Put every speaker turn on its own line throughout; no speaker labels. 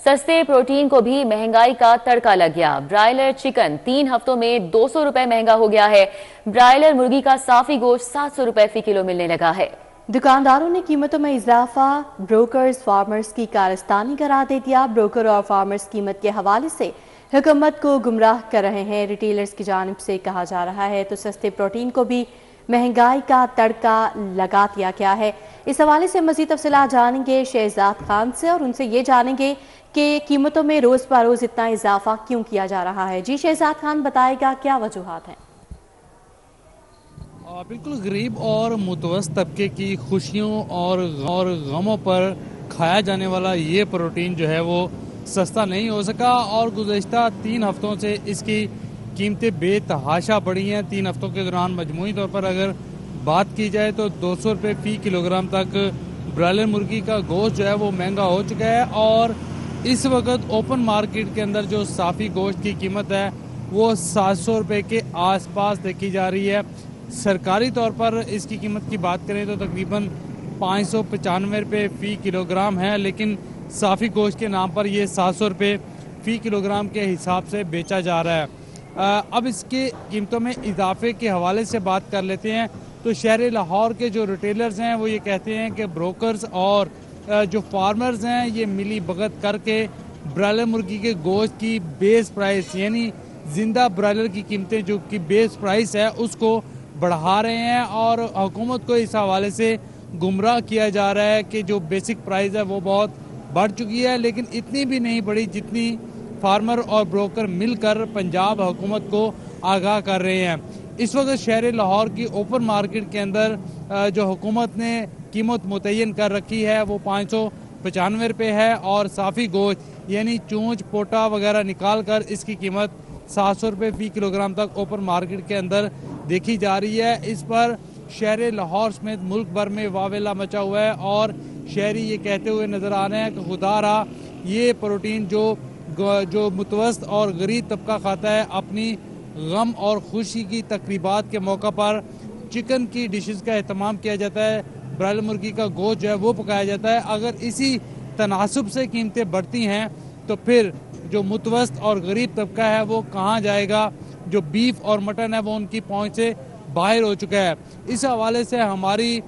सस्ते प्रोटीन को भी महंगाई का तड़का लग गया। ब्रायलर चिकन 3 हफ्तों में 200 रुपए महंगा हो गया है। ब्रायलर मुर्गी का साफी गोश्त 700 रुपए फी किलो मिलने लगा है।
दुकानदारों ने कीमतों में इजाफा ब्रोकर्स फार्मर्स की कारस्तानी करार दे दिया। ब्रोकर और फार्मर्स कीमत के हवाले से हुकूमत को गुमराह कर रहे हैं। रिटेलर्स की जानिब से कहा जा रहा है तो सस्ते प्रोटीन को भी महंगाई का तड़का लगा दिया गया है। इस हवाले से मजीद तफसीलात जानेंगे शहजाद खान से और उनसे ये जानेंगे कि कीमतों में रोज़ बरोज़ इतना इजाफा क्यों किया जा रहा है। जी शहजाद खान बताएगा क्या वजूहात हैं।
बिल्कुल गरीब और मुतवस्त तबके की खुशियों और गमों पर खाया जाने वाला ये प्रोटीन जो है वो सस्ता नहीं हो सका और गुज़श्ता 3 हफ्तों से इसकी कीमतें बेतहाशा बढ़ी हैं। 3 हफ्तों के दौरान मजमूई तौर पर अगर बात की जाए तो 200 रुपये फ़ी किलोग्राम तक ब्रायलर मुर्गी का गोश्त जो है वो महंगा हो चुका है और इस वक्त ओपन मार्केट के अंदर जो साफ़ी गोश्त की कीमत है वो 700 रुपये के आसपास देखी जा रही है। सरकारी तौर पर इसकी कीमत की बात करें तो तकरीबन 595 रुपये फ़ी किलोग्राम है, लेकिन साफ़ी गोश्त के नाम पर ये 700 रुपये फ़ी किलोग्राम के हिसाब से बेचा जा रहा है। अब इसके कीमतों में इजाफे के हवाले से बात कर लेते हैं तो शहर लाहौर के जो रिटेलर्स हैं वो ये कहते हैं कि ब्रोकर्स और जो फार्मर्स हैं ये मिली भगत करके ब्रायलर मुर्गी के गोश्त की बेस प्राइस यानी जिंदा ब्रायलर की कीमतें जो कि बेस प्राइस है उसको बढ़ा रहे हैं और हुकूमत को इस हवाले से गुमराह किया जा रहा है कि जो बेसिक प्राइस है वो बहुत बढ़ चुकी है, लेकिन इतनी भी नहीं बढ़ी जितनी फार्मर और ब्रोकर मिलकर पंजाब हुकूमत को आगाह कर रहे हैं। इस वक्त शहर लाहौर की ओपन मार्केट के अंदर जो हुकूमत ने कीमत मुतय्यन कर रखी है वो 595 रुपये है और साफ़ी गोश्त यानी चूंच पोटा वगैरह निकाल कर इसकी कीमत 700 रुपये फ़ी किलोग्राम तक ओपन मार्केट के अंदर देखी जा रही है। इस पर शहर लाहौर समेत मुल्क भर में वावेला मचा हुआ है और शहरी ये कहते हुए नज़र आ रहे हैं कि खुदा रहा ये प्रोटीन जो मुतवस्त और गरीब तबका खाता है अपनी गम और खुशी की तकरीबात के मौका पर चिकन की डिशेस का एहतमाम किया जाता है, ब्रायलर मुर्गी का गोश्त जो है वो पकाया जाता है। अगर इसी तनासुब से कीमतें बढ़ती हैं तो फिर जो मुतवस्त और गरीब तबका है वो कहाँ जाएगा। जो बीफ और मटन है वो उनकी पहुंच से बाहर हो चुका है। इस हवाले से हमारी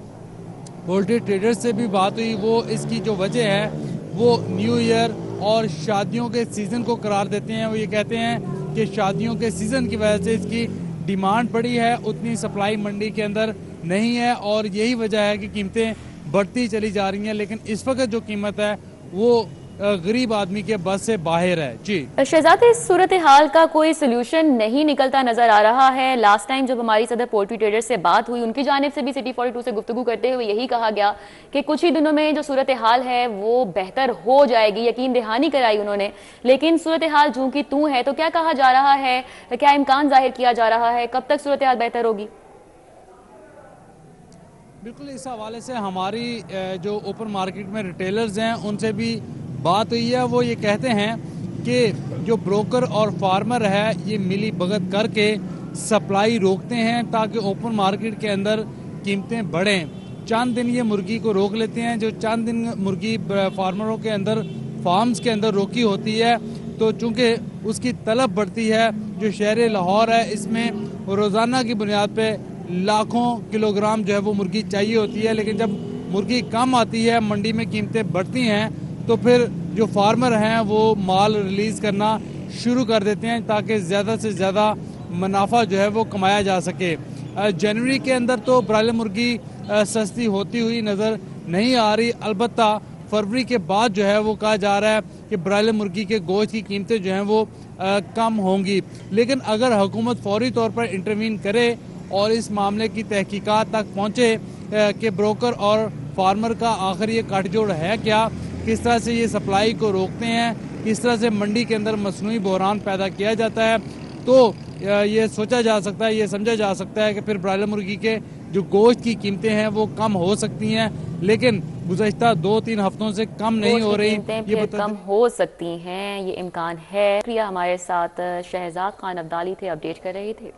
पोल्ट्री ट्रेडर्स से भी बात हुई, वो इसकी जो वजह है वो न्यू ईयर और शादियों के सीज़न को करार देते हैं। वो ये कहते हैं कि शादियों के सीज़न की वजह से इसकी डिमांड बढ़ी है, उतनी सप्लाई मंडी के अंदर नहीं है और यही वजह है कि कीमतें बढ़ती चली जा रही हैं, लेकिन इस वक्त जो कीमत है वो गरीब आदमी के बस से बाहर है। जी
शहजाद, इस सूरत हाल का कोई सोल्यूशन नहीं निकलता नजर आ रहा है। लास्ट टाइम जब हमारी सदर पोल्ट्री ट्रेडर से बात हुई उनकी जानिब से भी सिटी 42 से गुफ्तगू करते हुए यही कहा गया कि कुछ ही दिनों में जो सूरत हाल है वो बेहतर हो जाएगी, यकीन दहानी कराई उन्होंने। लेकिन सूरत हाल जूं की तूं है, तो क्या कहा जा रहा है, क्या इम्कान जाहिर किया जा रहा है, कब तक सूरत हाल बेहतर होगी?
बिल्कुल, इस हवाले से हमारी जो ओपन मार्केट में रिटेलर्स हैं उनसे भी बात हुई है। वो ये कहते हैं कि जो ब्रोकर और फार्मर है ये मिली भगत करके सप्लाई रोकते हैं ताकि ओपन मार्केट के अंदर कीमतें बढ़ें। चंद दिन ये मुर्गी को रोक लेते हैं, जो चंद दिन मुर्गी फार्मरों के अंदर फार्म्स के अंदर रोकी होती है तो चूँकि उसकी तलब बढ़ती है। जो शहर लाहौर है इसमें रोज़ाना की बुनियाद पर लाखों किलोग्राम जो है वो मुर्गी चाहिए होती है, लेकिन जब मुर्गी कम आती है मंडी में कीमतें बढ़ती हैं तो फिर जो फार्मर हैं वो माल रिलीज़ करना शुरू कर देते हैं ताकि ज़्यादा से ज़्यादा मुनाफा जो है वो कमाया जा सके। जनवरी के अंदर तो ब्रायलर मुर्गी सस्ती होती हुई नज़र नहीं आ रही, अलबत्ता फरवरी के बाद जो है वो कहा जा रहा है कि ब्रायलर मुर्गी के गोश्त की कीमतें जो हैं वो कम होंगी। लेकिन अगर हुकूमत फौरी तौर पर इंटरवीन करे और इस मामले की तहकीकात तक पहुँचे कि ब्रोकर और फार्मर का आखिर ये गठजोड़ है क्या, किस तरह से ये सप्लाई को रोकते हैं, किस तरह से मंडी के अंदर मसनूई बहरान पैदा किया जाता है, तो ये सोचा जा सकता है, ये समझा जा सकता है कि फिर ब्रायलर मुर्गी के जो गोश्त की कीमतें हैं वो कम हो सकती हैं, लेकिन गुज़श्ता 2-3 हफ्तों से कम नहीं हो रही।
ये कम हो सकती हैं, ये इम्कान है। हमारे साथ शहजाद खान अब्दाली थे, अपडेट कर रहे थे।